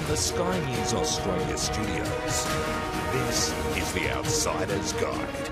from the Sky News Australia studios. This is The Outsider's Guide.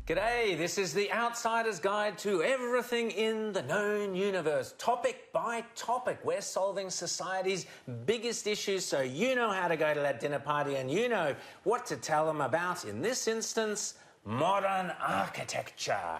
G'day, this is The Outsider's Guide to everything in the known universe. Topic by topic, we're solving society's biggest issues so you know how to go to that dinner party and you know what to tell them about, in this instance, modern architecture.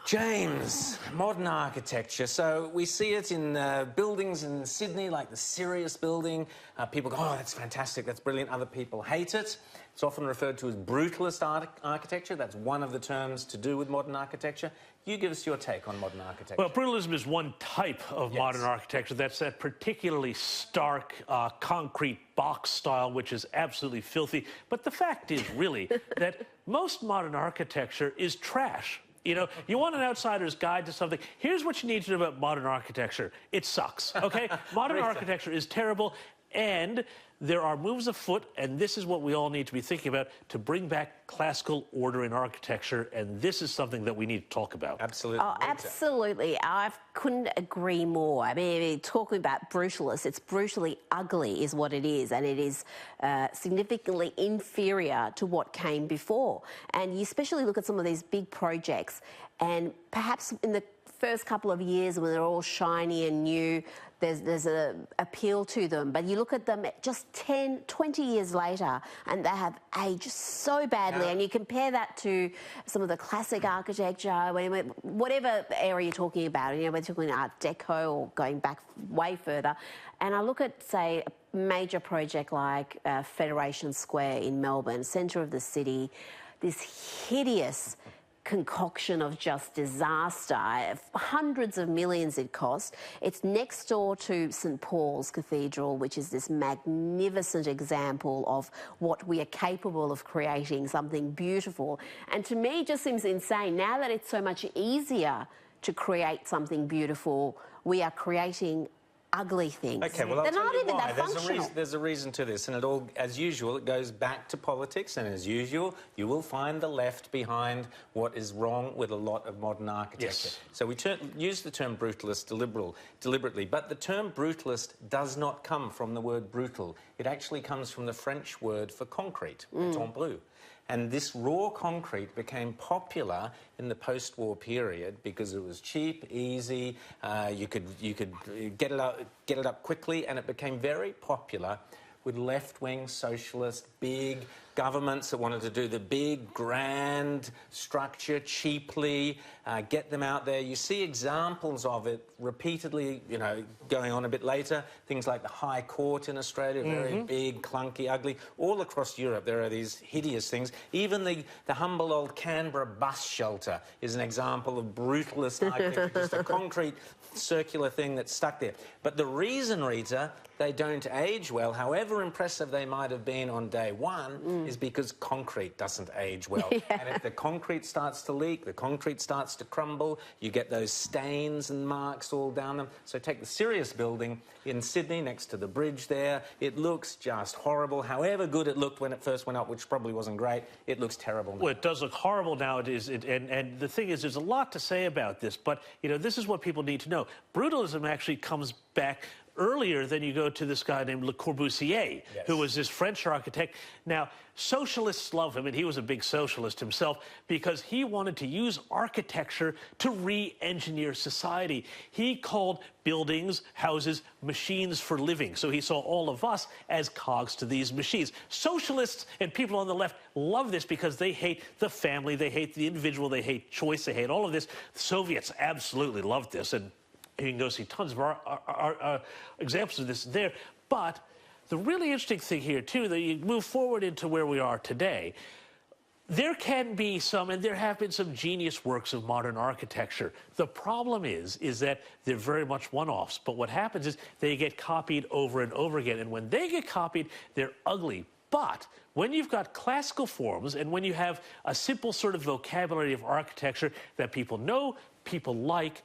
James, modern architecture. So we see it in buildings in Sydney, like the Sirius building. People go, oh, that's fantastic, that's brilliant. Other people hate it. It's often referred to as brutalist architecture. That's one of the terms to do with modern architecture. You give us your take on modern architecture. Well, brutalism is one type of modern architecture. That's that particularly stark concrete box style, which is absolutely filthy. But the fact is, really, that most modern architecture is trash. You know, you want an outsider's guide to something. Here's what you need to know about modern architecture. It sucks, okay? Modern architecture is terrible, and there are moves afoot, and this is what we all need to be thinking about to bring back classical order in architecture, and this is something that we need to talk about. Absolutely. Oh, absolutely. I couldn't agree more. I mean, talking about brutalist, it's brutally ugly is what it is, and it is significantly inferior to what came before. And you especially look at some of these big projects, and perhaps in the first couple of years when they're all shiny and new, there's an appeal to them. But you look at them just 10, 20 years later and they have aged so badly. And you compare that to some of the classic architecture, whatever area you're talking about, you know, we're talking Art Deco or going back way further. And I look at, say, a major project like Federation Square in Melbourne, centre of the city, this hideous concoction of just disaster. Hundreds of millions it cost. It's next door to St Paul's Cathedral, which is this magnificent example of what we are capable of creating, something beautiful. And to me, it just seems insane. Now that it's so much easier to create something beautiful, we are creating ugly things. Okay, well, they're not even why. that functional. There's a reason to this, and it all, as usual, it goes back to politics, and as usual, you will find the left behind what is wrong with a lot of modern architecture. Yes. So we use the term brutalist deliberately, but the term brutalist does not come from the word brutal. It actually comes from the French word for concrete, béton brut. And this raw concrete became popular in the post-war period because it was cheap, easy, you could get it up quickly, and it became very popular with left-wing socialist big governments that wanted to do the big, grand structure cheaply, get them out there. You see examples of it repeatedly, you know, going on a bit later. Things like the High Court in Australia, very big, clunky, ugly. All across Europe there are these hideous things. Even the humble old Canberra bus shelter is an example of brutalist architecture, just a concrete circular thing that's stuck there. But the reason, Rita, they don't age well, however impressive they might have been on day one, is because concrete doesn't age well. And if the concrete starts to leak, the concrete starts to crumble, you get those stains and marks all down them. So take the Sirius building in Sydney next to the bridge there. It looks just horrible. However good it looked when it first went up, which probably wasn't great, it looks terrible now. Well, it does look horrible now. And the thing is, there's a lot to say about this, but, you know, this is what people need to know. Brutalism actually comes back earlier than you go to this guy named Le Corbusier, who was this French architect. Now, socialists love him, and he was a big socialist himself, because he wanted to use architecture to re-engineer society. He called buildings, houses, machines for living. So he saw all of us as cogs to these machines. Socialists and people on the left love this because they hate the family, they hate the individual, they hate choice, they hate all of this. The Soviets absolutely loved this, and you can go see tons of examples of this there. But the really interesting thing here, too, that you move forward into where we are today, there can be some, and there have been some genius works of modern architecture. The problem is that they're very much one-offs. But what happens is they get copied over and over again. And when they get copied, they're ugly. But when you've got classical forms and when you have a simple sort of vocabulary of architecture that people know, people like,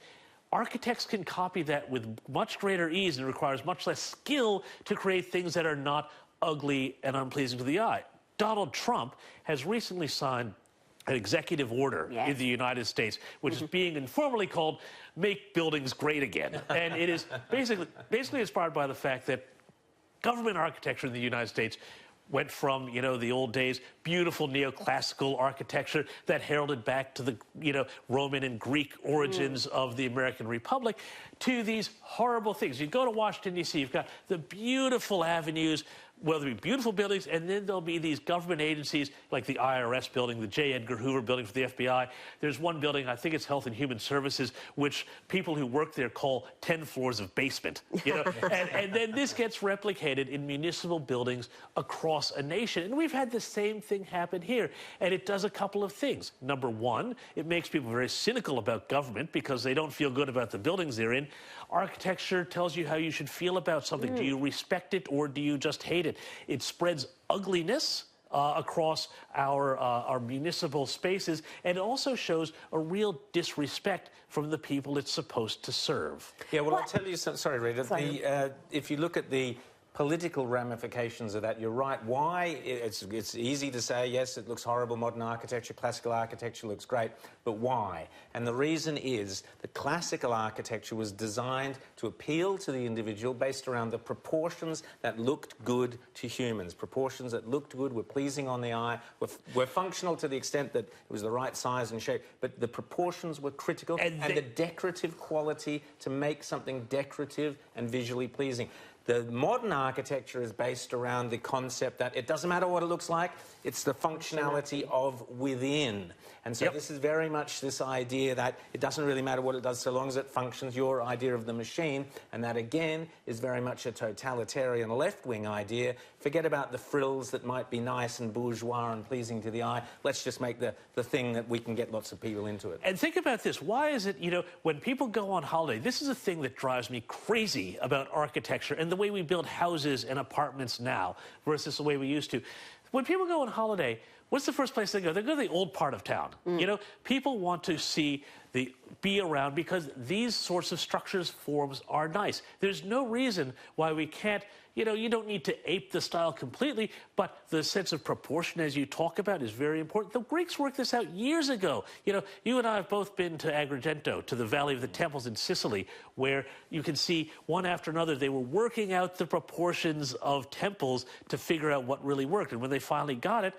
architects can copy that with much greater ease, and it requires much less skill to create things that are not ugly and unpleasing to the eye. Donald Trump has recently signed an executive order in the United States, which is being informally called Make Buildings Great Again. And it is basically inspired by the fact that government architecture in the United States went from, you know, the old days, beautiful neoclassical architecture that heralded back to the, you know, Roman and Greek origins of the American Republic, to these horrible things. You go to Washington, D.C., you've got the beautiful avenues, well, there'll be beautiful buildings, and then there'll be these government agencies like the IRS building, the J. Edgar Hoover building for the FBI. There's one building, I think it's Health and Human Services, which people who work there call 10 floors of basement. You know? and then this gets replicated in municipal buildings across a nation. And we've had the same thing happen here. And it does a couple of things. Number one, it makes people very cynical about government because they don't feel good about the buildings they're in. Architecture tells you how you should feel about something. Do you respect it or do you just hate it? It spreads ugliness across our municipal spaces, and it also shows a real disrespect from the people it's supposed to serve. Yeah, well, I'll tell you something. Sorry, Rita. If you look at the political ramifications of that, you're right. Why? It's easy to say, yes, it looks horrible, modern architecture, classical architecture looks great, but why? And the reason is that classical architecture was designed to appeal to the individual based around the proportions that looked good to humans, proportions that looked good, were pleasing on the eye, were functional to the extent that it was the right size and shape, but the proportions were critical, and the decorative quality to make something decorative and visually pleasing. The modern architecture is based around the concept that it doesn't matter what it looks like, it's the functionality of within. And so this is very much this idea that it doesn't really matter what it does so long as it functions, your idea of the machine. And that, again, is very much a totalitarian left-wing idea. Forget about the frills that might be nice and bourgeois and pleasing to the eye. Let's just make the thing that we can get lots of people into it. And think about this. Why is it, you know, when people go on holiday, this is a thing that drives me crazy about architecture and the way we build houses and apartments now versus the way we used to. When people go on holiday, what's the first place they go? They go to the old part of town. You know, people want to be around because these sorts of structures, forms are nice. There's no reason why we can't, you know, you don't need to ape the style completely, but the sense of proportion, as you talk about, is very important. The Greeks worked this out years ago. You know, you and I have both been to Agrigento, to the Valley of the Temples in Sicily, where you can see one after another, they were working out the proportions of temples to figure out what really worked. And when they finally got it,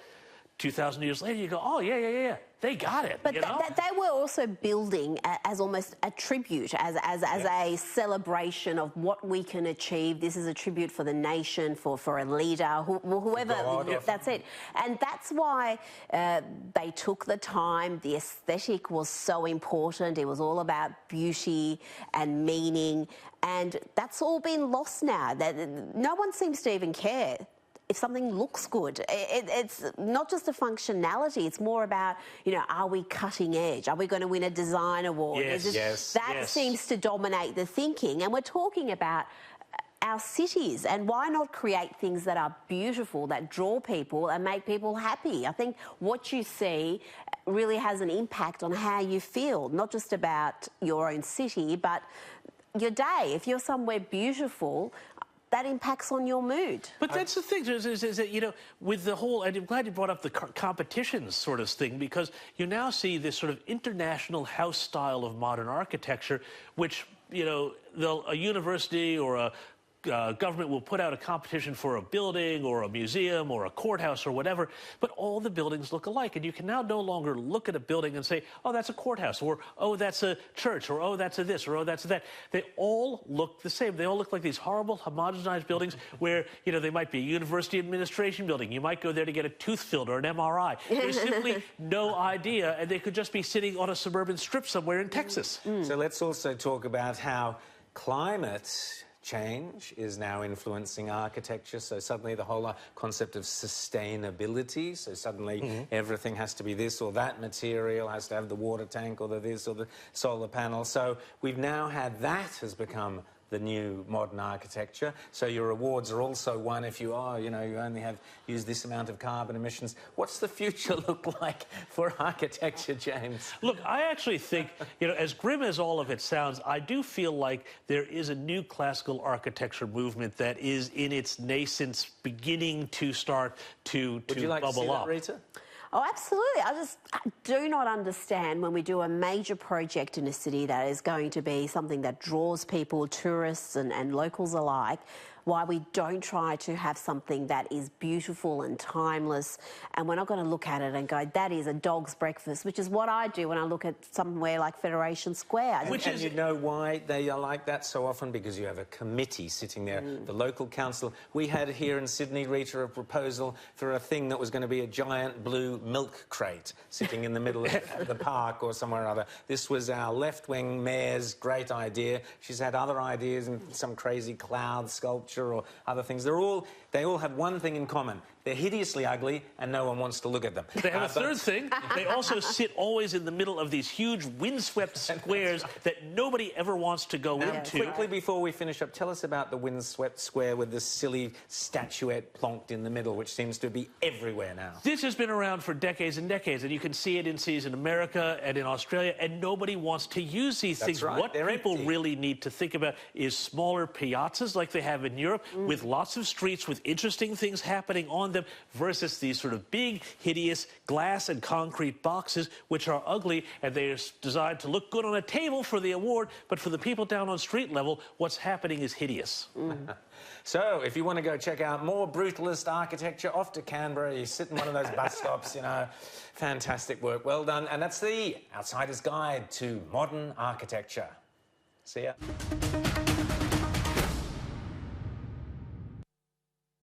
2,000 years later, you go, oh, yeah, they got it. But you know? They were also building as almost a tribute, as a celebration of what we can achieve. This is a tribute for the nation, for a leader, whoever, that's it. And that's why they took the time. The aesthetic was so important. It was all about beauty and meaning. And that's all been lost now. No one seems to even care if something looks good. It's not just the functionality, it's more about, you know, are we cutting edge? Are we going to win a design award? That seems to dominate the thinking. And we're talking about our cities, and why not create things that are beautiful, that draw people and make people happy? I think what you see really has an impact on how you feel, not just about your own city, but your day. If you're somewhere beautiful, that impacts on your mood. But that's the thing, is that, you know, with the whole, and I'm glad you brought up the competitions sort of thing, because you now see this sort of international house style of modern architecture, which, you know, a university or a government will put out a competition for a building or a museum or a courthouse or whatever, but all the buildings look alike. And you can now no longer look at a building and say, oh, that's a courthouse, or oh, that's a church, or oh, that's a this, or oh, that's a that. They all look the same. They all look like these horrible homogenized buildings where, you know, they might be a university administration building. You might go there to get a tooth filled or an MRI. There's simply no idea, and they could just be sitting on a suburban strip somewhere in Texas. So let's also talk about how climate change is now influencing architecture. So suddenly the whole concept of sustainability, so suddenly everything has to be this or that material, has to have the water tank or the this or the solar panel. So we've now had that has become the new modern architecture. So your awards are also won if you you know, you only have used this amount of carbon emissions. What's the future look like for architecture, James? Look, I actually think, you know, as grim as all of it sounds, I do feel like there is a new classical architecture movement that is in its nascence, beginning to start to Would you like bubble to see up. that, Rita? Oh, absolutely. I do not understand when we do a major project in a city that is going to be something that draws people, tourists and locals alike, why we don't try to have something that is beautiful and timeless, and we're not going to look at it and go, that is a dog's breakfast, which is what I do when I look at somewhere like Federation Square. And you know why they are like that so often? Because you have a committee sitting there, the local council. We had here in Sydney, Rita, a proposal for a thing that was going to be a giant blue milk crate sitting in the middle of the park or somewhere or other. This was our left-wing mayor's great idea. She's had other ideas and some crazy cloud sculpture or other things. They all have one thing in common. They're hideously ugly and no one wants to look at them. They have a third thing. They also sit always in the middle of these huge windswept squares that nobody ever wants to go into. Quickly, before we finish up, tell us about the windswept square with this silly statuette plonked in the middle, which seems to be everywhere now. This has been around for decades and decades, and you can see it in cities in America and in Australia, and nobody wants to use these things. Right. What They're people empty. really need to think about is smaller piazzas like they have in Europe, with lots of streets with interesting things happening on them, versus these sort of big, hideous glass and concrete boxes, which are ugly, and they're designed to look good on a table for the award, but for the people down on street level, what's happening is hideous. So, if you want to go check out more brutalist architecture, off to Canberra, you sit in one of those bus stops, you know, fantastic work, well done. And that's the Outsider's Guide to Modern Architecture. See ya.